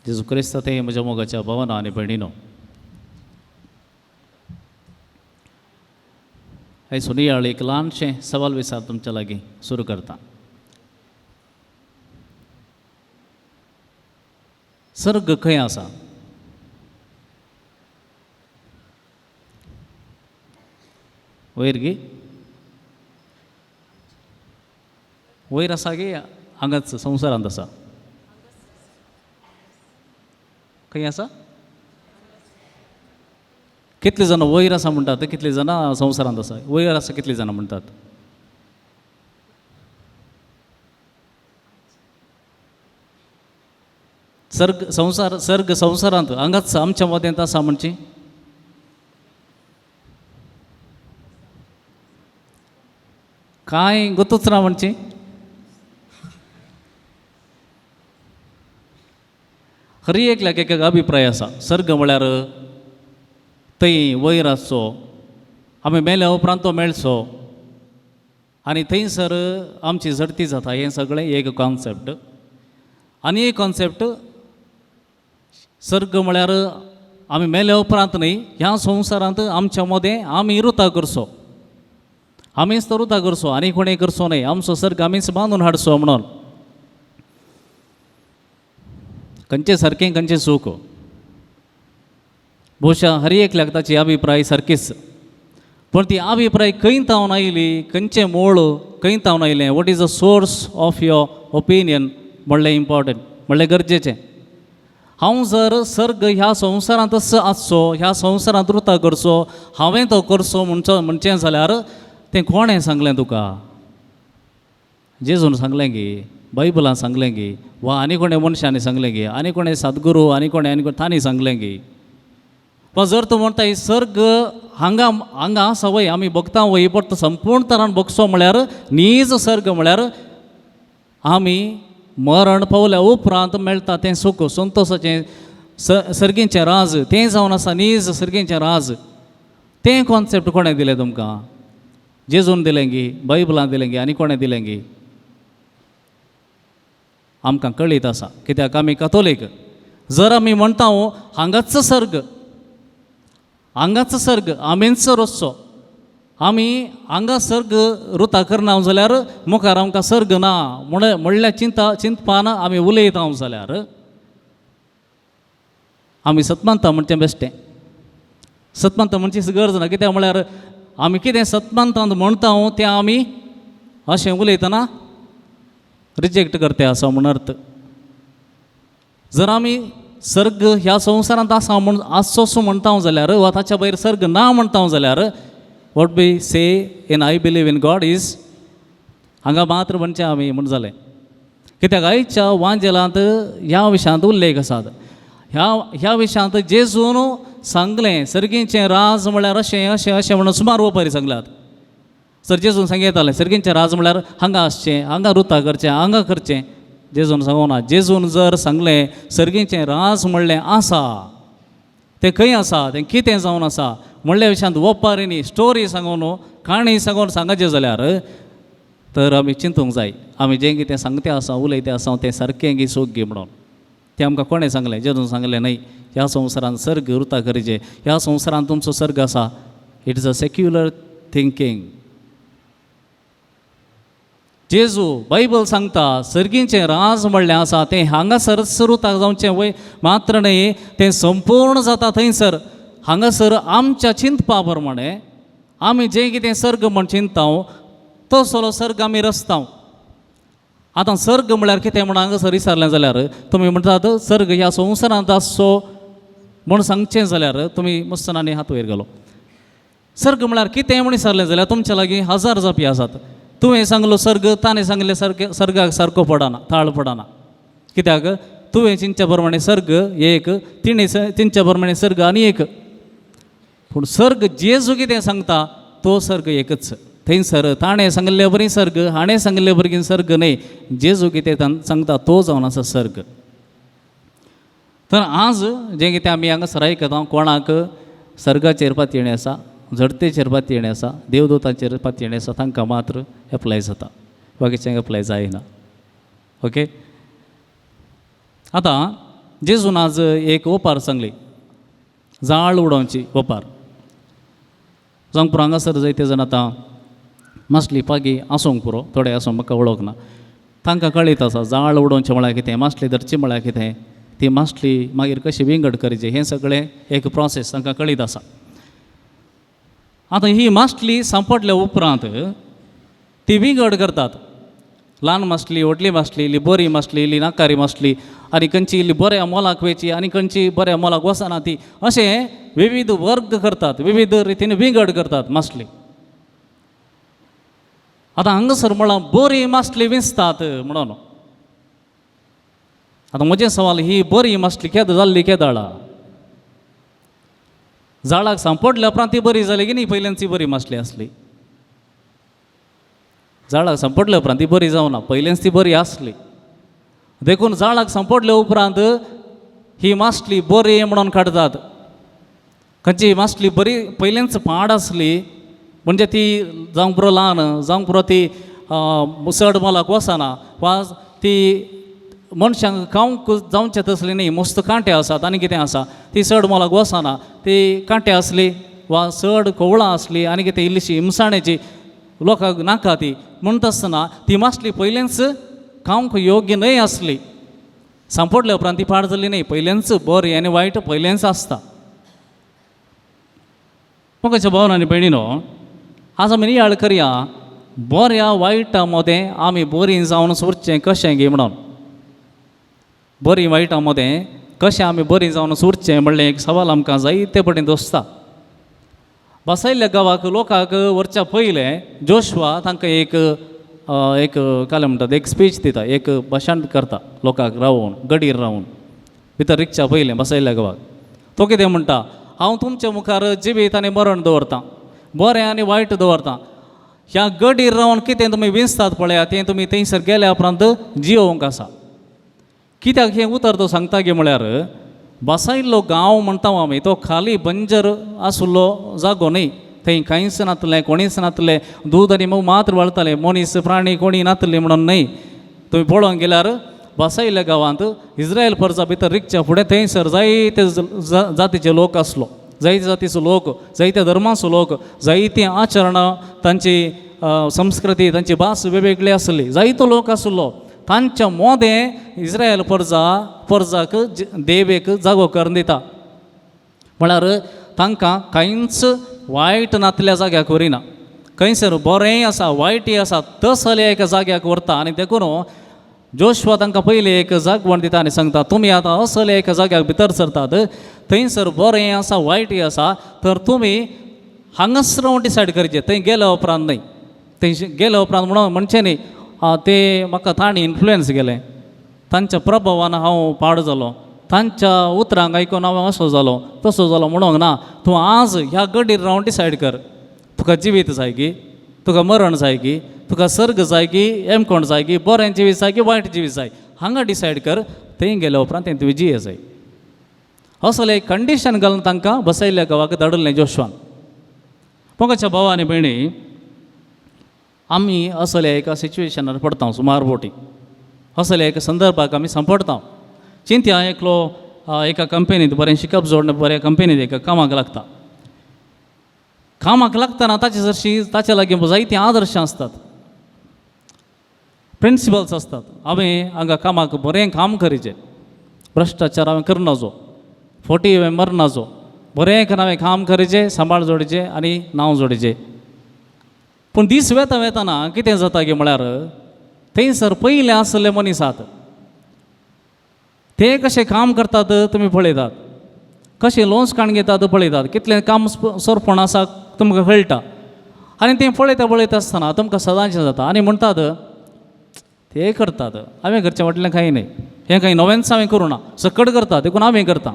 जेजू क्रिस्त ते म्हज्या मोगाच्या भावांनो आनी भयणीनो, हे सुनियाळ एक ल्हानशें सवाल विचार तुमच्या लागीं सुरू करता. सर्ग खंय आसा? वयर गे वयर आसा गे हांगाच संवसारांत आसा? खंय आसा? कितले जाण वयर आसा म्हणटात, कितले जाण संवसारांत आसा? वयर आसा कितले जाण म्हणटात? सर्ग संवसारांत हांगाच आमच्या मदेंत आसा म्हणची? कांय गुतूच ना म्हणची? खरी एकल्याक एक अभिप्राय आसा. सर्ग म्हळ्यार थंय वयर आसचो, आमी मेल्या उपरांत तो मेळचो आनी थंयसर आमची झडती जाता, हें सगळें एक कॉन्सेप्ट. आनी एक कॉन्सेप्ट, सर्ग म्हळ्यार आमी मेल्या उपरांत न्ही, ह्या संवसारांत आमच्या मदें आमी रुता करचो, आमीच तो रुता करचो, आनी कोणें करचो न्ही. आमचो सर्ग आमीच बांदून हाडचो म्हणून. खंयचें सारकें खंयचें चूक? भोवशा हर एकल्याक ताची अभिप्राय सारकीच, पूण ती अभिप्राय खंय तावन आयली, खंयचें मूळ खंय तावन आयलें, what is the source of your opinion म्हणलें इम्पॉर्टंट, म्हणलें गरजेचें. हांव जर सर्ग ह्या संवसारांत आसचो, ह्या संवसारांत रुता करचो, हांवें तो करचो म्हणचें जाल्यार तें कोणें सांगलें तुका? जेजून सांगलें गे, बायबलान सांगलें गे, वा आनी कोणें मनशांनी सांगलें गे, आनी कोणें सद्गुरू आनी कोणें तांणी सांगलें गे. वा जर तूं म्हणटा सर्ग हांगा आसा वय, आमी बगता वय, बट तो संपूर्ण तरान बगचो म्हळ्यार नीज सर्ग म्हळ्यार आमी मरण पावल्या उपरांत मेळटा तें सूख, संतोशाचें सर्गीचें राज, तें जावन आसा नीज सर्गीचें राज. तें कॉन्सेप्ट कोणें दिलें तुमकां? जेजून दिलें गे, बायबलान दिलें गे, आनी कोणें दिलें गे? आमकां कळीत आसा, कित्याक आमी कथोलीक. जर आमी म्हणटा हांगाच सर्ग, हांगाच सर्ग, आमीच रचचो, आमी हांगा सर्ग रुता करना जाल्यार मुखार आमकां सर्ग ना म्हणल्या चिंतपान आमी उलयता जाल्यार आमी सतमानता म्हणचें बेश्टें. सतमानता म्हणची गरज ना, कित्याक म्हळ्यार आमी कितें सतमानतांत म्हणटा तें आमी अशें उलयतना रिजेक्ट करते आसा म्हण अर्थ. जर आमी सर्ग ह्या संवसारांत आसा म्हण आसचो म्हणटा जाल्यार, वा ताच्या भायर सर्ग ना म्हणटा जाल्यार, what we say in I believe in God is, हांगा मात्र म्हणचें आमी म्हण जालें. कित्याक आयच्या वांजेलांत ह्या विशयांत उल्लेख आसात. ह्या विशयांत जेजून सांगलें सर्गीचें राज म्हळ्यार अशें अशें अशें म्हणून सुमार ओपारी सांगल्यात. सर जेजून सांगयतालें सर्गीचें राज म्हळ्यार हांगा आसचें, हांगा रुता करचें, हांगा करचें. जेजून सांगोना. जेजून जर सांगलें सर्गीचें राज म्हणलें आसा, तें खंय आसा, तें कितें जावन आसा म्हणल्या विशयांत ओपारीनी स्टोरी सांगून, काणी सांगून सांगचें जाल्यार तर आमी चिंतूंक जाय, आमी जें कितें सांगतें आसा, उलयतें आसा तें सारकें गी सूख गी म्हणून. तें आमकां कोणें सांगलें? जेजून सांगलें न्हय, ह्या संवसारांत सर्ग रुता करीचे, ह्या संवसारांत तुमचो सर्ग आसा. It is a secular thinking. जेजू बायबल सांगता सर्गीचें राज म्हणलें आसा तें हांगासर रुता जावचें वय मात्र न्हय, तें संपूर्ण जाता थंयसर. हांगासर आमच्या चिंतपा प्रमाणें आमी जें कितें सर्ग म्हण चिंतता तसलो सर्ग आमी रचता. आतां सर्ग म्हळ्यार कितें म्हण हांगासर विचारलें जाल्यार तुमी म्हणटात सर्ग ह्या संवसारांत आसचो म्हण सांगचें जाल्यार तुमी मस्तनांनी हात वयर घालो. सर्ग म्हळ्यार कितें म्हण विचारलें जाल्यार तुमच्या लागीं 1000 जापी आसात. तुवें सांगलो सर्ग, ताणें सांगलें सर्गाक सारको पडना, ताळ पडना. कित्याक तुवें चिंतच्या प्रमाणे सर्ग एक, तिणें चिंतच्या प्रमाणे सर्ग आनी एक. पूण सर्ग जेजू कितें सांगता तो सर्ग एकच. थंयसर ताणें सांगले बरी सर्ग, हाणें सांगले बरी सर्ग न्हय, जेजू कितें सांगता तो जावन आसा सर्ग. तर आज जें कितें आमी हांगासर आयकता, कोणाक सर्गाचेर पातयेणी आसा, झडतेचेर पातयेणी आसा, देवदूतांचेर पातयेणी आसा, तांकां मात्र एप्लाय जाता, बाकीच्यांक एप्लाय जायना. ओके. आतां जेजून आज एक ओपार सांगली जाळ उडोवची ओपार जावंक पुरो हांगासर जायते जाण आतां मासली पागी आसूंक पुरो थोडे आसूं म्हाका वळखना तांकां कळीत आसा जाळ उडोवचें म्हळ्यार कितें मासली धरची म्हळ्यार कितें ती मासली मागीर कशी विंगड करची हें सगळें एक प्रोसेस तांकां कळीत आसा. आतां ही मासली सांपडल्या उपरांत ती विंगड करतात. ल्हान मासली व्हडली मासली इल्ली बरी मासली इल्ली नाकारी मासली आनी खंयची इल्ली बऱ्या मोलाक वेची आनी खंयची बऱ्या मोलाक वचना ती अशें विविध वर्ग करतात विविध रितीन विंगड करतात मासली. आतां हांगासर म्हळ्यार बरी मासली विंचतात म्हणून आतां म्हजें सवाल ही बरी मासली केद जाल्ली केदाळा जाळाक सांपडल्या उपरांत ती बरी जाली की न्ही पयल्यान ती बरी मासली आसली. जाळाक सांपडल्या उपरांत ती बरी जावना पयलेंच ती बरी आसली देखून जाळाक सांपडल्या उपरांत ही मासली बरी म्हणून काडटात. खंयची मासली बरी पयलेंच पाड आसली म्हणजे ती जावंक पुरो ल्हान जावंक पुरो ती चड मोलाक वचना वा ती मनशांक खावंक जावचें तसली न्ही मस्त कांटे आसात आनी कितें आसा ती चड मोलाक वचना ती कांटे आसली वा चड कवळां आसली आनी कितें इल्लीशी हिमसाण्याची लोकांक नाका ती म्हणटा आसतना ती मासली पयलेंच खावंक योग्य न्हय आसली. सांपडल्या उपरांत ती पाड जाल्ली न्ही पयलेंच बरी आनी वायट पयलेंच आसता. मोगाच्या भावन आनी भयणीनो आज आमी नियाळ करया बऱ्या वायटा मदें आमी बरीं जावन सुरचें कशें गे म्हणून. बरीं वायटा मदें कशें आमी बरीं जावन सुरचें म्हणलें एक सवाल आमकां जायते पटेन दोसता. बसयल्ल्या गांवाक लोकांक व्हरच्या पयलें जोशुआ तांकां एक काय म्हणटात एक स्पीच दिता एक भाशण करता लोकांक रावून गडीर रावून भितर रिक्षा पयलें बसयल्ल्या गांवाक. तो कितें म्हणटा हांव तुमच्या मुखार जिवीत आनी मरण दवरतां बरें आनी वायट दवरतां. ह्या गडीर रावन कितें तुमी विंचतात पळया तें तुमी थंयसर गेल्या उपरांत जियोवंक आसा. कित्याक हें उतर तो सांगता गे म्हळ्यार बसयल्लो गांव म्हणटा आमी तो खाली बंजर आसलो जागो न्ही. थंय कांयच नातलें कोणीच नातलें दूद आनी मोव मात्र वळतालें मनीस प्राणी कोणी नातले म्हणून न्हय. तुमी पळोवंक गेल्यार बसयल्ल्या गांवांत इस्रायल परजा भितर रिक्षा फुडें थंयसर जायते जातीचे लोक आसलो जायते जातीचो लोक जायत्या धर्माचो लोक जायतीं आचरणां तांची संस्कृती तांची भास वेगवेगळी आसली जायतो लोक आसलो. तांच्या मोदें इस्रायल परजाक देवेक जागो करून दिता म्हळ्यार तांकां कांयच वायट नातल्या जाग्याक व्हरिना. खंयसर बरेंय आसा वायटय आसा तसल्या एका जाग्याक व्हरता आनी देखून जोशुआ तांकां पयलीं एक जागवण दिता आनी सांगता तुमी आतां असल्या एका जाग्याक भितर सरतात थंयसर बरें आसा वायटय आसा तर तुमी हांगाच रावन डिसायड करचें थंय गेल्या उपरांत न्हय. थंय गेल्या उपरांत म्हणून म्हणचें न्ही ते म्हाका तांणी इन्फ्लुयन्स केलें तांच्या प्रभावान हांव पाड जालो तांच्या उतरांक आयकून हांव असो जालो तसो जालो म्हणूंक ना. तूं आज ह्या गडीर रावन डिसायड कर तुका जिवीत जाय की तुका मरण जाय की तुका सर्ग जाय की एमकोण जाय की बरें जिवीत जाय की वायट जिवीत जाय हांगा डिसायड कर. थंय गेल्या उपरांत तें तुवें जिये जाय असलें एक कंडिशन घालून तांकां बसयल्ल्या गांवाक धाडलें जोशुआन. मोगाच्या भावा आनी भयणी आमी असल्या एका सिच्युएशनार पडटा सुमार बोटी असल्या एका संदर्भाक आमी सांपडटा. चिंत्या हांव एकलो एका कंपनींत बरें शिकप जोडन बऱ्या कंपनींत एका कामाक लागता. कामाक लागतना ताचे लागीं जायतीं आदर्श आसतात प्रिंसिपल्स आसतात. हांवें हांगा कामाक बरें काम करचें भ्रश्टाचार हांवें करनाजो फोटी हांवें मरनाजो बरें करून हांवें काम करचें सांबाळ जोडचें आनी नांव जोडचें. पूण दीस वेतना कितें जाता गे म्हळ्यार थंयसर पयले आसले मनीस आसात ते कशें काम करतात तुमी पळयतात कशें लोंचकाण घेतात पळयतात कितलें काम सोरपण आसा तुमकां कळटा आनी तें पळयता आसतना तुमकां सदांचें जाता आनी म्हणटात ते करतात हांवें करचें म्हटलें कांय न्हय हें कांय नवेंच हांवें करूं ना सकट करता देखून हांवें करता.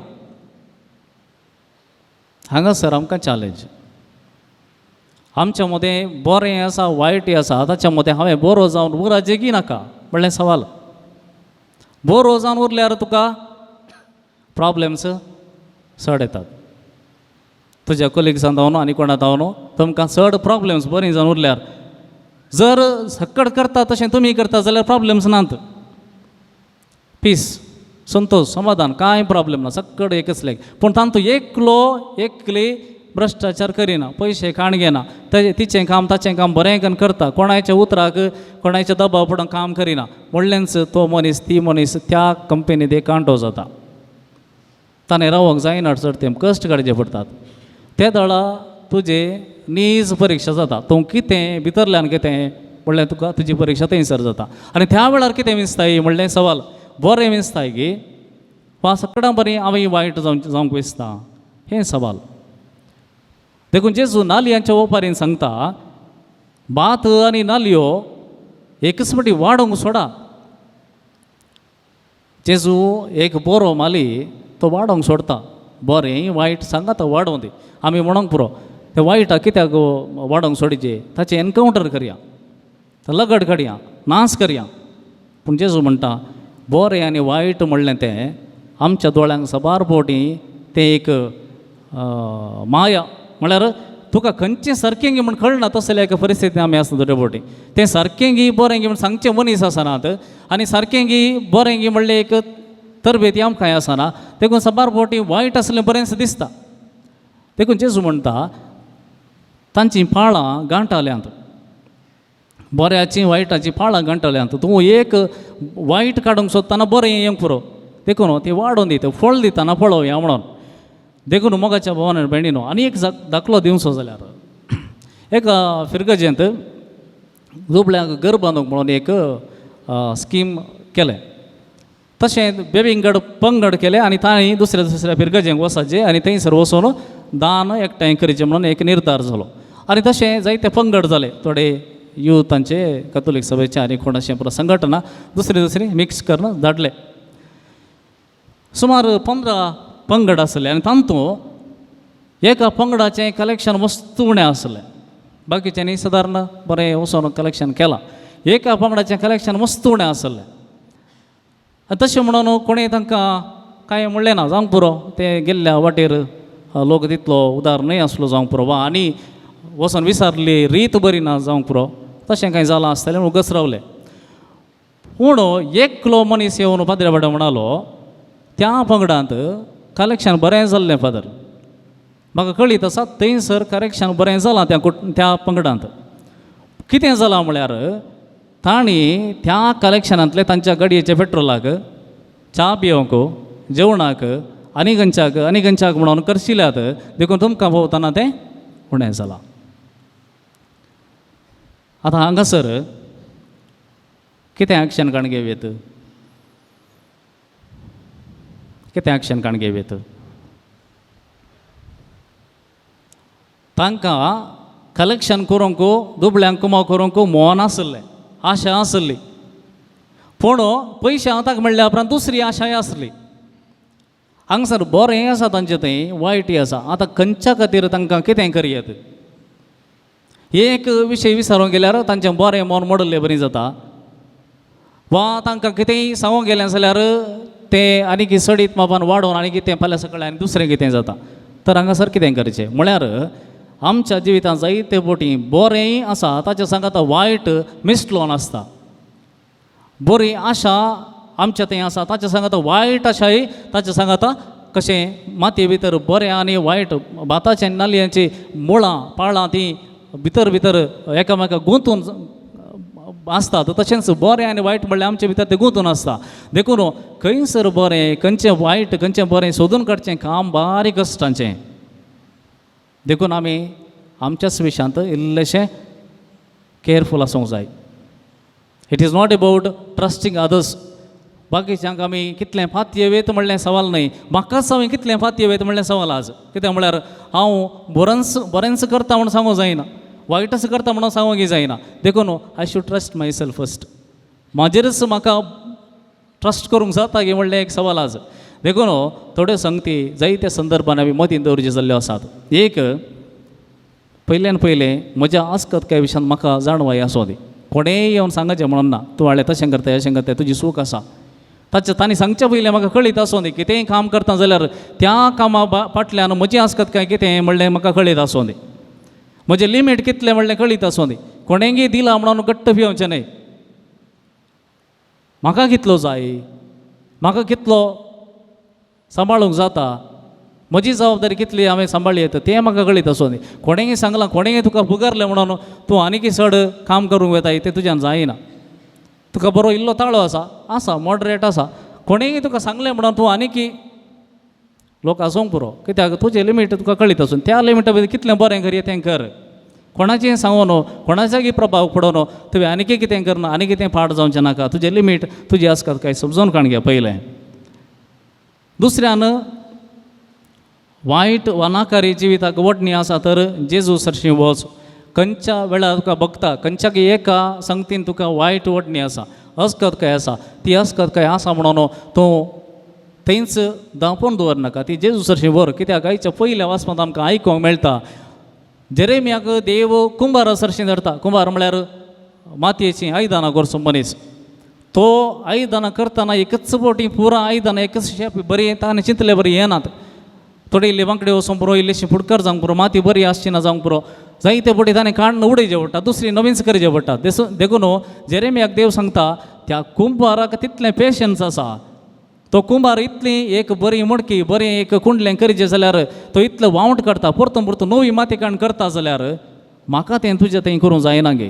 हांगासर आमकां चॅलेंज आमच्या मदें बरें आसा वायटय आसा ताच्या मदें हांवें बरो जावन उरा जेगी नाका म्हणलें सवाल. बरो जावन उरल्यार तुका प्रॉब्लेम्स चड येतात तुज्या कोलिग्सान जावन आनी कोणा जावन तुमकां चड प्रॉब्लेम्स बरीं जावन उरल्यार जर सकट करता तशें तुमी करता जाल्यार प्रॉब्लेम्स नात पीस संतोष समाधान कांय प्रॉब्लेम ना सगळं एकच लेख पूण तांतू एकली भ्रश्टाचार करिना पयशे खाण घेना तिचें काम ताचें काम बरें करून करता कोणाच्या उतराक कोणाच्या दबाव पडून काम करिना व्हडलेंच तो मनीस ती मनीस त्या कंपनीत एक कांटो जाता ताणें रावंक जायना चड तें कश्ट काडचे पडटात ते दळा तुजे नीज परीक्षा जाता तूं कितें भितरल्यान कितें म्हणल्यार तुका तुजी परीक्षा थंयसर जाता आनी त्या वेळार कितें विस्ताय म्हणलें सवाल बरें विस्ताय की वा सगळ्यां बरें हांवें वायट जावंक विस्ता हें सवाल देखून जेजू नालयांच्या ओपारीन सांगता भात आनी नालयो एकच फावटी वाडोवंक सोडा जेजू एक बरो माली तो वाडोवंक सोडता बरें वायट सांगा तो वाडोवं दी आमी म्हणोंक पुरो ते वायटा कित्याक वाडोवंक सोडचे ताचें एनकावंटर करया लगड काडया नाश करया पूण जेजू म्हणटा बरें आनी वायट म्हणलें तें आमच्या दोळ्यांक सबार फावटी तें एक माया म्हळ्यार तुका खंयचें सारकें गी म्हण कळना तसले एका परिस्थितीन आमी आसता थोड्या फावटी तें सारकें गी बरें गी म्हण सांगचें मनीस आसनात आनी सारकें गी बरें गी म्हणलें एक तरबेती आमकांय आसना देखून सबार फावटी वायट आसलें बरेंच दिसता देखून जेजू म्हणटा तांचीं पाळां गांठल्यात बऱ्याची वायटाची पाळां गांठल्यात तूं एक वायट काडूंक सोदतना बरें येवंक पुरो देखून ती वाडोवन दिता फळ दितना पळोवया म्हणून देखून मोगाच्या भवान भयणीनो आनी एक दाखलो दिवचो जाल्यार एक फिरगजेंत दुबळ्यांक घर बांदूंक म्हणून एक स्कीम केलें तशें बेबिंगड पंगड केले आनी तांणी दुसऱ्या फिरगजेंक वचचे आनी थंयसर वचून दान एकठांय करचें म्हणून एक निर्धार जालो आनी तशें जायते पंगड जाले थोडे युथांचे कॅथोलीक सभेचे आनी कोणाचें पुरो संघटना दुसरी मिक्स करून धाडले सुमार 15 पंगड आसले आनी तांतूं एका पंगडाचें कलेक्शन मस्त उणें आसलें बाकीच्यांनी सादारण बरें वचून कलेक्शन केलां एका पंगडाचें कलेक्शन मस्त उणें आसलें तशें म्हणून कोणें तांकां कांय म्हणलें ना जावंक पुरो ते गेल्ल्या वाटेर लोक तितलो उदार न्हय आसलो जावंक पुरो वा आनी वचोन विचारली रीत बरी ना जावंक पुरो तशें कांय जालां आसतलें म्हूण उगच रावलें पूण एकलो मनीस येवन पाद्र्या वाड्यार म्हणालो त्या पंगडांत कलेक्शन बरें जाल्लें फादर म्हाका कळीत आसा थंयसर कलेक्शन बरें जालां त्या पंगडांत कितें जालां म्हळ्यार तांणी त्या कलेक्शनांतले तांच्या गाडयेच्या पेट्रोलाक च्या पिवंक जेवणाक आनी खंयच्याक म्हणून करशिल्ल्यात देखून तुमकां भोंवतना तें उणें जालां आतां हांगासर कितें एक्शन काण घेवयेत कितें एक्शन काण घेवयेत तांकां कलेक्शन करूंक दुबळ्यांक कुमाव करूंक मोन आसलें आशा आसली पूण पयशे हाताक म्हणल्या उपरांत दुसरी आशाय आसली हांगसर बरें आसा तांचें थंय वायटय आसा आतां खंयच्या खातीर तांकां कितें करयेत एक विशय विचारूंक गेल्यार तांचें बरें मन मोडलें बरी जाता वा तांकां कितेंय सांगूंक गेलें जाल्यार तें आनी कितें सडीत मापान वाडोवन आनी कितें फाल्यां सकाळीं आनी दुसरें कितें जाता तर हांगासर कितें करचें म्हळ्यार आमच्या जिवितांत जायते फावटी बरेंय आसा ताचे सांगात वायट मिसलोन आसता बरी आशा आमच्या थंय आसा ताचे सांगात वायट आशाय ताचे सांगात कशें मातये भितर बरें आनी वायट भाताचें नालयांची मुळां पाळां तीं भितर एकामेकाक गुंतून आसतात तशेंच बरें आनी वायट म्हणल्यार आमचे भितर तें गुंतून आसता देखून खंयसर बरें खंयचें वायट खंयचें बरें सोदून काडचें काम बारीक कश्टांचें देखून आमी आमच्याच विशयांत इल्लेशें केअरफूल आसूंक जाय it is not about trusting others बाकीच्यांक आमी कितलें फात येवेत म्हणलें सवाल न्हय म्हाकाच हांवें कितलें फात येवेत म्हणलें सवाल आज कित्याक म्हळ्यार हांव बरेंच करता म्हणून सांगूंक जायना वायटच करता म्हणून सांगूंक जायना देखून I should trust myself first म्हाजेरच म्हाका ट्रस्ट करूंक जाता गे म्हणलें एक सवाल आज देखून थोड्यो संगती जायत्या संदर्भान आमी मतीन दवरच्यो जाल्ल्यो आसात एक पयल्यान पयलें म्हज्या आस्कतकाय विशयान म्हाका जाणवाय आसूं दी कोणेय येवन सांगचें म्हणून ना तूं हाळें तशें करता अशें करता तुजी सूख आसा तांणी सांगचे पयलें म्हाका कळीत आसूं दी कितेंय काम करता जाल्यार त्या कामा फाटल्यान म्हजी आस्कतकाय कितें म्हणलें म्हाका कळीत आसूं दी म्हजें लिमीट कितलें म्हणलें कळीत आसूं दी कोणेंय दिलां म्हणून घट्ट भिवचें न्हय म्हाका कितलो जाय म्हाका कितलो सांबाळूंक जाता, म्हजी जबाबदारी कितली हांवें सांबाळली येता तें म्हाका कळीत असो न्ही. कोणेंय सांगलां, कोणेंय तुका पुगारलें म्हणून तूं आनीक चड काम करूंक येता तें तुज्यान जायना. तुका बरो इल्लो ताळो आसा मॉडरेट आसा, कोणेंय तुका सांगलें म्हणून तूं आनीक लोक आसूंक पुरो. कित्याक तुजें लिमीट तुका कळीत आसून त्या लिमिटा भितर कितलें बरें करी तें कर. कोणाचें सांगो न्हू, कोणाच्याय प्रभाव पडो न्हू, तुवें आनी कितें करना, आनी कितें फाट जावचें नाका. तुजें लिमीट तुजी आसता काय समजून काण घे पयलें. दुसऱ्यान वायट वा नाकारी जिविताक वडणी आसा तर जेजू सरशी वच. खंयच्या वेळार तुका बगता खंयच्याक एका संगतीन तुका वायट वडणी आसा, अस्कत काय आसा, ती अस्कत काय आसा म्हणून तूं थंयच दांपोवन दवरनाका, ती जेजू सरशी व्हर. कित्याक आयच्या पयल्या वाचपांत आमकां आयकोंक मेळटा जेरेमियाक देव कुंभारा सरशी धरता. कुंभार म्हळ्यार मातयेची आयदनां करचो मनीस. तो आयदनां करतना एकच फावटी पुरा आयदनां एकच शेप बरी ताणें चिंतले बरी येनात. थोडी इल्ली बांकडे वचूंक पुरो, इल्लीशी फुडकर जावंक पुरो, माती बरी आसची ना जावंक पुरो, जायते फावटी ताणें काडून उडयचें पडटा, दुसरी नवीनच करचें पडटा. देखून जेरेमियाक देव सांगता त्या कुंभाराक तितलें पेशन्स आसा. तो कुंभार इतली एक बरी मडकी बरें एक कुंडलें करचें जाल्यार तो इतलो वावंट करता, परतून परतून नवी माती काडून करता जाल्यार म्हाका तें तुजें थंय करूंक जायना गे.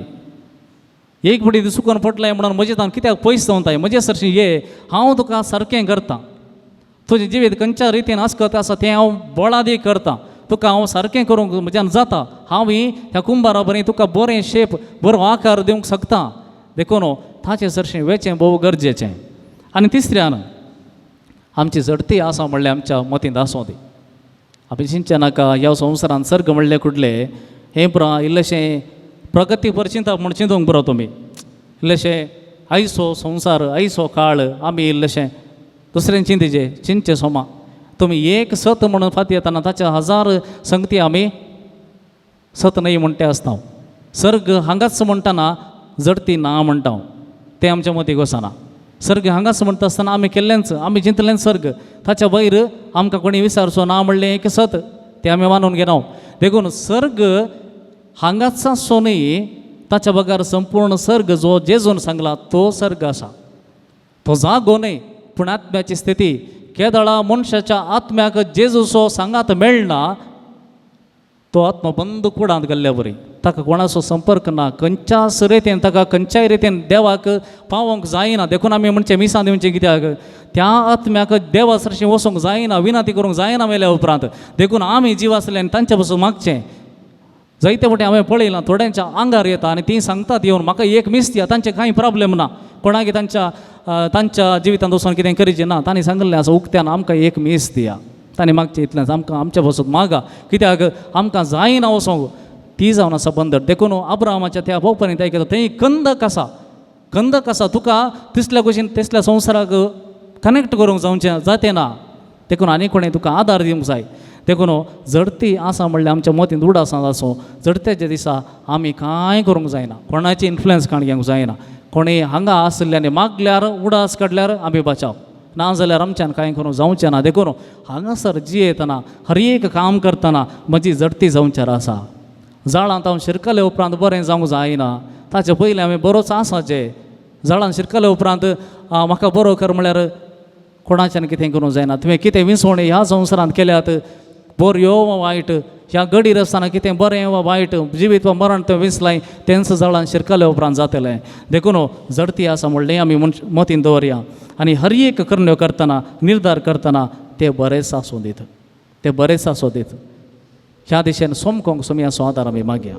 एक फावटी ती चुकून पडलें म्हणून म्हजें हांव कित्याक पयस जावंताय, म्हजे सरशी ये, हांव तुका सारकें करतां. तुजें जिवीत खंयच्या रितीन आसकत आसा तें हांव बोळादी करतां. तुका हांव सारकें करूंक म्हज्यान जाता. हांव त्या कुंभारा बरें तुका बरें शेप बरो आकार दिवंक शकता. देखून ताचें सरशी वेचें भोव गरजेचें. आनी तिसऱ्यान आमची जडती आसा म्हणलें आमच्या मतींत आसूं दी. आमी चिंतचे नाका ह्या संवसारान सर्ग म्हणलें कुठलें हें पुरो इल्लेशें प्रगतीपर चिंतप म्हूण चिंतूंक पुरो तुमी. इल्लेशें आयचो संवसार आयचो काळ आमी इल्लेशें दुसरें चिंतचे सोमा. तुमी एक सत म्हणून फाती येताना ताच्या 1000 संगती आमी सत न्हय म्हणटे आसता. सर्ग हांगाच म्हणटाना जडती ना म्हणटा तें आमच्या मतीक वचना. सर्ग हांगाच म्हणटा आसतना आमी केल्लेंच आमी चिंतलेंच सर्ग, ताच्या भायर आमकां कोणी विचारचो ना म्हणलें एक सत तें आमी मानून घेना. देखून सर्ग हांगाच आसो न्ही, ताच्या बगार संपूर्ण सर्ग जो जेजून सांगला तो सर्ग आसा. तो जागो न्हय पूण आत्म्याची स्थिती. केदळा मनशाच्या आत्म्याक जेजूचो सांगात मेळना, तो आत्मा बंद कुडांत गेल्ल्या बरी. ताका कोणाचो संपर्क ना, खंयच्याच रितीन ताका खंयच्याय रितीन देवाक पावोंक जायना. देखून आमी म्हणचे मिसां दिवचें कित्याक त्या आत्म्याक देवा सरशी वचोंक जायना, विनंती करूंक जायना मेल्या उपरांत. देखून आमी जीव आसल्यान तांच्या पासून मागचें. जायते फावटी हांवें पळयलां थोड्यांच्या आंगार येता आनी ती सांगतात येवन म्हाका एक मीस दिया, तांचे कांय प्रॉब्लेम ना, कोणाक तांच्या जिवितांत वचून कितें करचें ना. तांणी सांगलें आसा उक्त्यान आमकां एक मीस दिया. तांणी मागचें इतलेंच आमकां आमच्या पासून मागा, कित्याक आमकां जायना वचोंक. ती जावन आसा बंदर. देखून अब्राहमाच्या त्या भोंवपणींत आयकता थंय कंदक आसा. तुका तिसल्या भशेन तिसल्या संवसाराक कनेक्ट करूंक जातें ना. देखून आनी कोणें तुका आदार दिवंक जाय. देखून जडती आसा म्हणल्यार आमच्या मतींत उडासां आसूं. जडतेच्या दिसा आमी कांय करूंक जायना, कोणाची इन्फ्लुयन्स काण घेवंक जायना. कोणें हांगा आसल्याने मागल्यार उडास काडल्यार आमी बचाव, ना जाल्यार आमच्यान कांय करूंक जावचें ना. देखून हांगासर जियेतना हर एक काम करतना म्हजी जडती जावंचार आसा. जाळांत हांव शिरकले उपरांत बरें जावंक जायना, ताचे पयलीं हांवें बरोच आसाचें. जाळान शिरकले उपरांत म्हाका बरो कर म्हळ्यार कोणाच्यान कितें करूंक जायना. तुवें कितें विसवण ह्या संवसारांत केल्यात, बऱ्यो वा वायट, ह्या गडीर आसतना कितें बरें वा वायट, जिवीत वा मरण तें विसलाय तेंच जाळान शिरकले उपरांत जातलें. देखून जडती आसा म्हणलें आमी मतीन दवरया. आनी हर एक कर्ण्यो करतना निर्धार करतना ते बरेंच आसूं दीत, ते बरेंच आसूं दीत. ह्या दिशेन सोमकोंक सोमी आसूं आदार आमी मागया.